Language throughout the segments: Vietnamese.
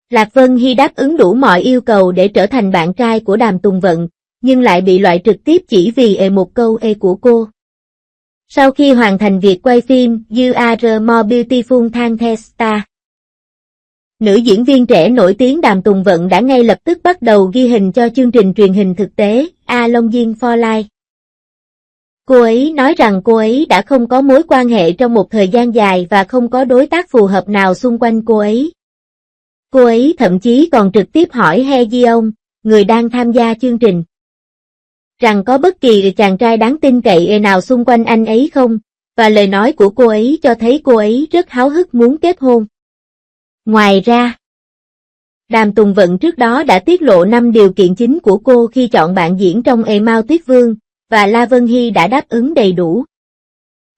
Lạc Vân Hy đáp ứng đủ mọi yêu cầu để trở thành bạn trai của Đàm Tùng Vận, nhưng lại bị loại trực tiếp chỉ vì một câu của cô. Sau khi hoàn thành việc quay phim You Are More Beautiful Than the Star, nữ diễn viên trẻ nổi tiếng Đàm Tùng Vận đã ngay lập tức bắt đầu ghi hình cho chương trình truyền hình thực tế A Longing for Life. Cô ấy nói rằng cô ấy đã không có mối quan hệ trong một thời gian dài và không có đối tác phù hợp nào xung quanh cô ấy. Cô ấy thậm chí còn trực tiếp hỏi Hye Ji-on, người đang tham gia chương trình, rằng có bất kỳ chàng trai đáng tin cậy nào xung quanh anh ấy không, và lời nói của cô ấy cho thấy cô ấy rất háo hức muốn kết hôn. Ngoài ra, Đàm Tùng Vận trước đó đã tiết lộ 5 điều kiện chính của cô khi chọn bạn diễn trong Mao Tuyết Vương, và La Vân Hy đã đáp ứng đầy đủ.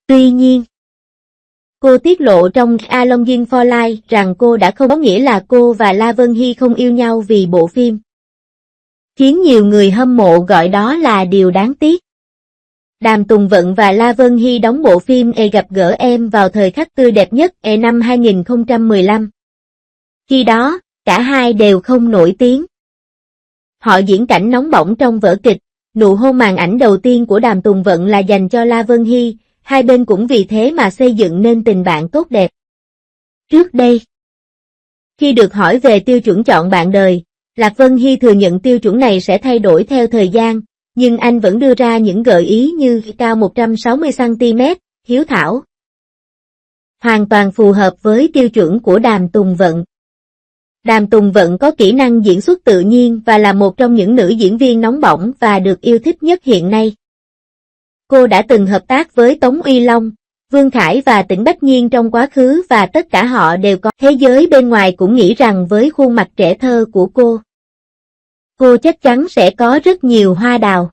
Tuy nhiên, cô tiết lộ trong A Longing for Life rằng cô đã không có nghĩa là cô và La Vân Hy không yêu nhau vì bộ phim, khiến nhiều người hâm mộ gọi đó là điều đáng tiếc. Đàm Tùng Vận và La Vân Hy đóng bộ phim Gặp gỡ em vào thời khắc tươi đẹp nhất năm 2015. Khi đó, cả hai đều không nổi tiếng. Họ diễn cảnh nóng bỏng trong vở kịch, nụ hôn màn ảnh đầu tiên của Đàm Tùng Vận là dành cho La Vân Hy, hai bên cũng vì thế mà xây dựng nên tình bạn tốt đẹp. Trước đây, khi được hỏi về tiêu chuẩn chọn bạn đời, Lạc Vân Hy thừa nhận tiêu chuẩn này sẽ thay đổi theo thời gian, nhưng anh vẫn đưa ra những gợi ý như cao 160cm, hiếu thảo, hoàn toàn phù hợp với tiêu chuẩn của Đàm Tùng Vận. Đàm Tùng Vận có kỹ năng diễn xuất tự nhiên và là một trong những nữ diễn viên nóng bỏng và được yêu thích nhất hiện nay. Cô đã từng hợp tác với Tống Uy Long, Vương Khải và Tĩnh Bách Nhiên trong quá khứ và tất cả họ đều có. Thế giới bên ngoài cũng nghĩ rằng với khuôn mặt trẻ thơ của cô chắc chắn sẽ có rất nhiều hoa đào.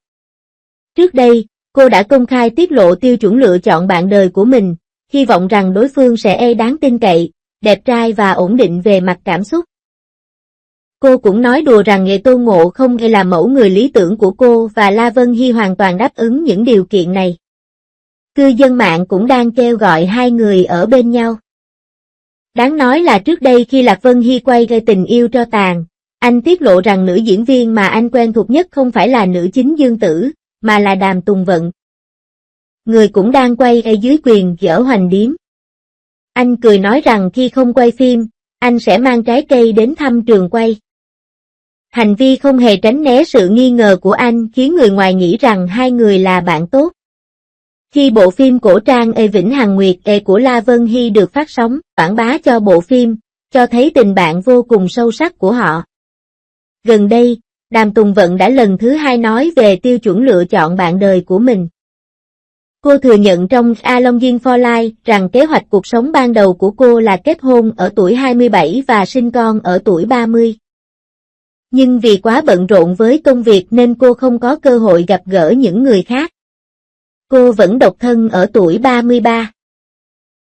Trước đây, cô đã công khai tiết lộ tiêu chuẩn lựa chọn bạn đời của mình, hy vọng rằng đối phương sẽ đáng tin cậy, đẹp trai và ổn định về mặt cảm xúc. Cô cũng nói đùa rằng Tôn Ngộ không là mẫu người lý tưởng của cô và La Vân Hy hoàn toàn đáp ứng những điều kiện này. Cư dân mạng cũng đang kêu gọi hai người ở bên nhau. Đáng nói là trước đây khi Lạc Vân Hy quay gây Tình yêu tro tàn, anh tiết lộ rằng nữ diễn viên mà anh quen thuộc nhất không phải là nữ chính Dương Tử, mà là Đàm Tùng Vận, người cũng đang quay ở dưới quyền dở Hoành Điếm. Anh cười nói rằng khi không quay phim, anh sẽ mang trái cây đến thăm trường quay. Hành vi không hề tránh né sự nghi ngờ của anh khiến người ngoài nghĩ rằng hai người là bạn tốt. Khi bộ phim cổ trang Vĩnh Hằng Nguyệt của La Vân Hy được phát sóng, quảng bá cho bộ phim, cho thấy tình bạn vô cùng sâu sắc của họ. Gần đây, Đàm Tùng Vận đã lần thứ hai nói về tiêu chuẩn lựa chọn bạn đời của mình. Cô thừa nhận trong A Longing for Life rằng kế hoạch cuộc sống ban đầu của cô là kết hôn ở tuổi 27 và sinh con ở tuổi 30. Nhưng vì quá bận rộn với công việc nên cô không có cơ hội gặp gỡ những người khác. Cô vẫn độc thân ở tuổi 33.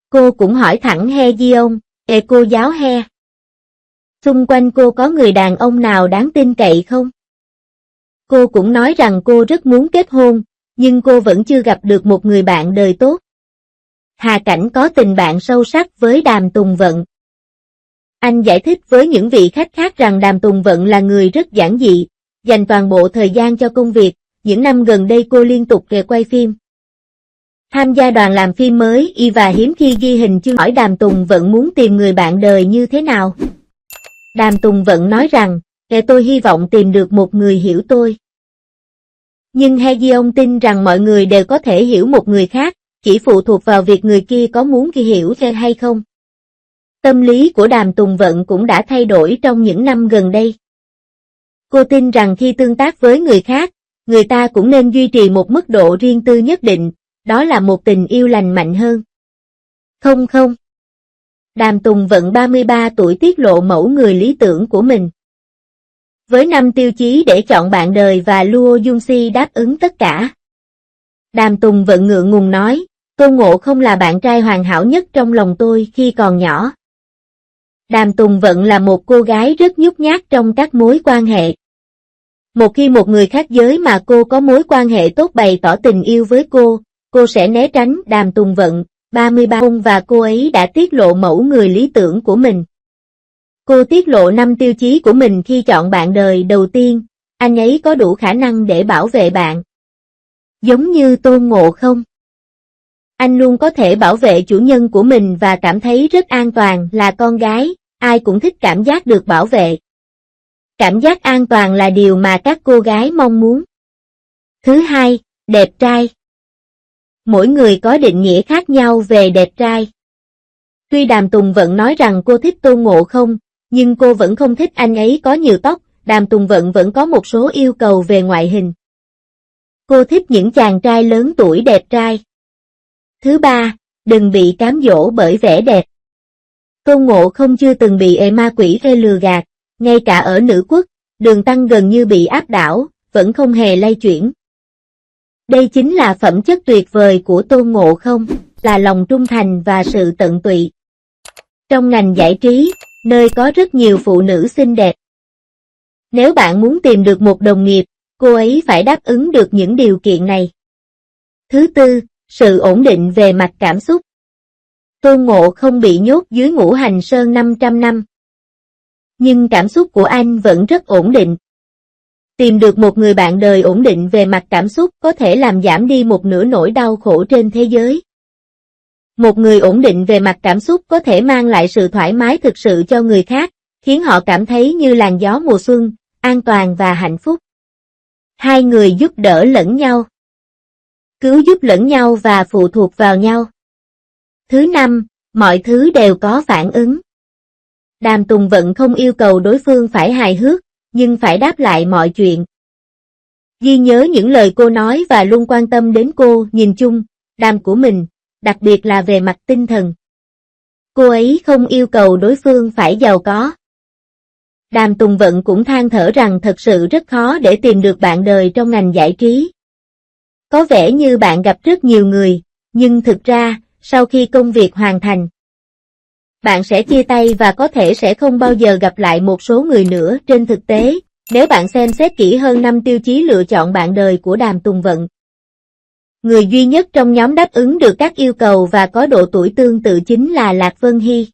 Cô cũng hỏi thẳng Hye Ji-on, cô giáo He, xung quanh cô có người đàn ông nào đáng tin cậy không? Cô cũng nói rằng cô rất muốn kết hôn, nhưng cô vẫn chưa gặp được một người bạn đời tốt. Hà Cảnh có tình bạn sâu sắc với Đàm Tùng Vận. Anh giải thích với những vị khách khác rằng Đàm Tùng Vận là người rất giản dị, dành toàn bộ thời gian cho công việc. Những năm gần đây cô liên tục quay phim, tham gia đoàn làm phim mới và hiếm khi ghi hình chương. Hỏi Đàm Tùng Vận muốn tìm người bạn đời như thế nào. Đàm Tùng Vận nói rằng, tôi hy vọng tìm được một người hiểu tôi. Nhưng Hye Ji-on tin rằng mọi người đều có thể hiểu một người khác, chỉ phụ thuộc vào việc người kia có muốn hiểu hay không. Tâm lý của Đàm Tùng Vận cũng đã thay đổi trong những năm gần đây. Cô tin rằng khi tương tác với người khác, người ta cũng nên duy trì một mức độ riêng tư nhất định, đó là một tình yêu lành mạnh hơn. Không. Đàm Tùng Vận 33 tuổi tiết lộ mẫu người lý tưởng của mình. Với 5 tiêu chí để chọn bạn đời và Luo Jung-si đáp ứng tất cả. Đàm Tùng Vận ngượng ngùng nói, Tôn Ngộ không là bạn trai hoàn hảo nhất trong lòng tôi khi còn nhỏ. Đàm Tùng Vận là một cô gái rất nhút nhát trong các mối quan hệ. Một khi một người khác giới mà cô có mối quan hệ tốt bày tỏ tình yêu với cô sẽ né tránh. Đàm Tùng Vận, 33 và cô ấy đã tiết lộ mẫu người lý tưởng của mình. Cô tiết lộ 5 tiêu chí của mình khi chọn bạn đời đầu tiên, anh ấy có đủ khả năng để bảo vệ bạn. Giống như Tôn Ngộ Không. Anh luôn có thể bảo vệ chủ nhân của mình và cảm thấy rất an toàn. Là con gái, ai cũng thích cảm giác được bảo vệ. Cảm giác an toàn là điều mà các cô gái mong muốn. Thứ hai, đẹp trai. Mỗi người có định nghĩa khác nhau về đẹp trai. Tuy Đàm Tùng Vận nói rằng cô thích Tôn Ngộ Không, nhưng cô vẫn không thích anh ấy có nhiều tóc. Đàm Tùng Vận vẫn có một số yêu cầu về ngoại hình. Cô thích những chàng trai lớn tuổi đẹp trai. Thứ ba, đừng bị cám dỗ bởi vẻ đẹp. Tôn Ngộ Không chưa từng bị ma quỷ lừa gạt, ngay cả ở Nữ Quốc, Đường Tăng gần như bị áp đảo, vẫn không hề lay chuyển. Đây chính là phẩm chất tuyệt vời của Tôn Ngộ Không, là lòng trung thành và sự tận tụy. Trong ngành giải trí, nơi có rất nhiều phụ nữ xinh đẹp. Nếu bạn muốn tìm được một đồng nghiệp, cô ấy phải đáp ứng được những điều kiện này. Thứ tư, sự ổn định về mặt cảm xúc. Tôn Ngộ Không bị nhốt dưới Ngũ Hành Sơn 500 năm. Nhưng cảm xúc của anh vẫn rất ổn định. Tìm được một người bạn đời ổn định về mặt cảm xúc có thể làm giảm đi một nửa nỗi đau khổ trên thế giới. Một người ổn định về mặt cảm xúc có thể mang lại sự thoải mái thực sự cho người khác, khiến họ cảm thấy như làn gió mùa xuân, an toàn và hạnh phúc. Hai người giúp đỡ lẫn nhau. Cứu giúp lẫn nhau và phụ thuộc vào nhau. Thứ năm, mọi thứ đều có phản ứng. Đàm Tùng Vận không yêu cầu đối phương phải hài hước, nhưng phải đáp lại mọi chuyện. Ghi nhớ những lời cô nói và luôn quan tâm đến cô. Nhìn chung, Đàm của mình, đặc biệt là về mặt tinh thần. Cô ấy không yêu cầu đối phương phải giàu có. Đàm Tùng Vận cũng than thở rằng thật sự rất khó để tìm được bạn đời trong ngành giải trí. Có vẻ như bạn gặp rất nhiều người, nhưng thực ra, sau khi công việc hoàn thành, bạn sẽ chia tay và có thể sẽ không bao giờ gặp lại một số người nữa. Trên thực tế, nếu bạn xem xét kỹ hơn 5 tiêu chí lựa chọn bạn đời của Đàm Tùng Vận, người duy nhất trong nhóm đáp ứng được các yêu cầu và có độ tuổi tương tự chính là Lạc Vân Hy.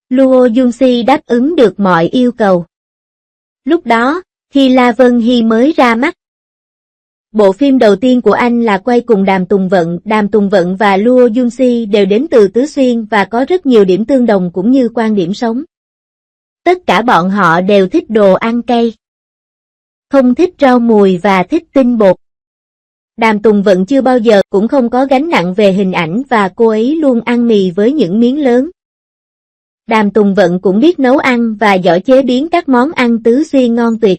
Luo Junsi đáp ứng được mọi yêu cầu. Lúc đó, khi La Vân Hy mới ra mắt, bộ phim đầu tiên của anh là quay cùng Đàm Tùng Vận và Luo Junsi đều đến từ Tứ Xuyên và có rất nhiều điểm tương đồng cũng như quan điểm sống. Tất cả bọn họ đều thích đồ ăn cay, không thích rau mùi và thích tinh bột. Đàm Tùng Vận chưa bao giờ cũng không có gánh nặng về hình ảnh và cô ấy luôn ăn mì với những miếng lớn. Đàm Tùng Vận cũng biết nấu ăn và giỏi chế biến các món ăn Tứ Xuyên ngon tuyệt.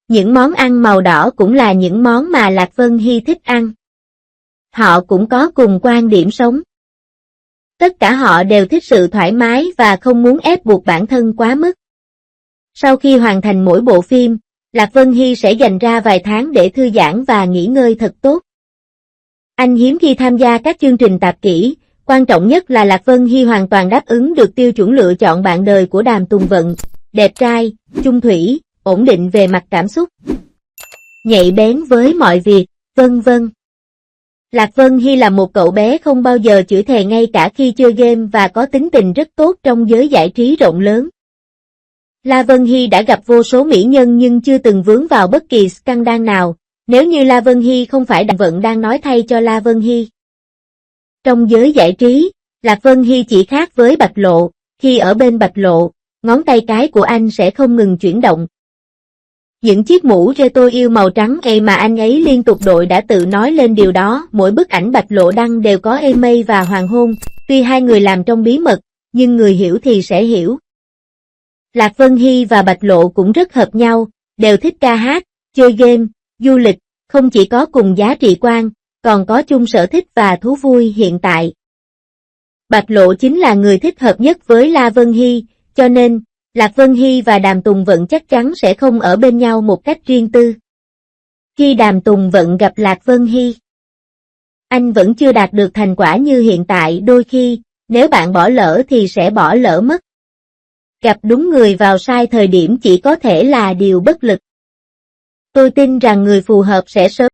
Những món ăn màu đỏ cũng là những món mà Lạc Vân Hy thích ăn. Họ cũng có cùng quan điểm sống. Tất cả họ đều thích sự thoải mái và không muốn ép buộc bản thân quá mức. Sau khi hoàn thành mỗi bộ phim, Lạc Vân Hy sẽ dành ra vài tháng để thư giãn và nghỉ ngơi thật tốt. Anh hiếm khi tham gia các chương trình tạp kỹ, quan trọng nhất là Lạc Vân Hy hoàn toàn đáp ứng được tiêu chuẩn lựa chọn bạn đời của Đàm Tùng Vận, đẹp trai, chung thủy, ổn định về mặt cảm xúc, nhạy bén với mọi việc, vân vân. Lạc Vân Hy là một cậu bé không bao giờ chửi thề ngay cả khi chơi game và có tính tình rất tốt trong giới giải trí rộng lớn. La Vân Hy đã gặp vô số mỹ nhân nhưng chưa từng vướng vào bất kỳ scandal nào, nếu như La Vân Hy không phải Đàm Vận đang nói thay cho La Vân Hy. Trong giới giải trí, Lạc Vân Hy chỉ khác với Bạch Lộ, khi ở bên Bạch Lộ, ngón tay cái của anh sẽ không ngừng chuyển động. Những chiếc mũ tôi yêu màu trắng mà anh ấy liên tục đội đã tự nói lên điều đó. Mỗi bức ảnh Bạch Lộ đăng đều có mây và hoàng hôn, tuy hai người làm trong bí mật, nhưng người hiểu thì sẽ hiểu. Lạc Vân Hy và Bạch Lộ cũng rất hợp nhau, đều thích ca hát, chơi game, du lịch, không chỉ có cùng giá trị quan, còn có chung sở thích và thú vui hiện tại. Bạch Lộ chính là người thích hợp nhất với La Vân Hy, cho nên, Lạc Vân Hy và Đàm Tùng Vận chắc chắn sẽ không ở bên nhau một cách riêng tư. Khi Đàm Tùng Vận gặp Lạc Vân Hy, anh vẫn chưa đạt được thành quả như hiện tại. Đôi khi, nếu bạn bỏ lỡ thì sẽ bỏ lỡ mất. Gặp đúng người vào sai thời điểm chỉ có thể là điều bất lực. Tôi tin rằng người phù hợp sẽ sớm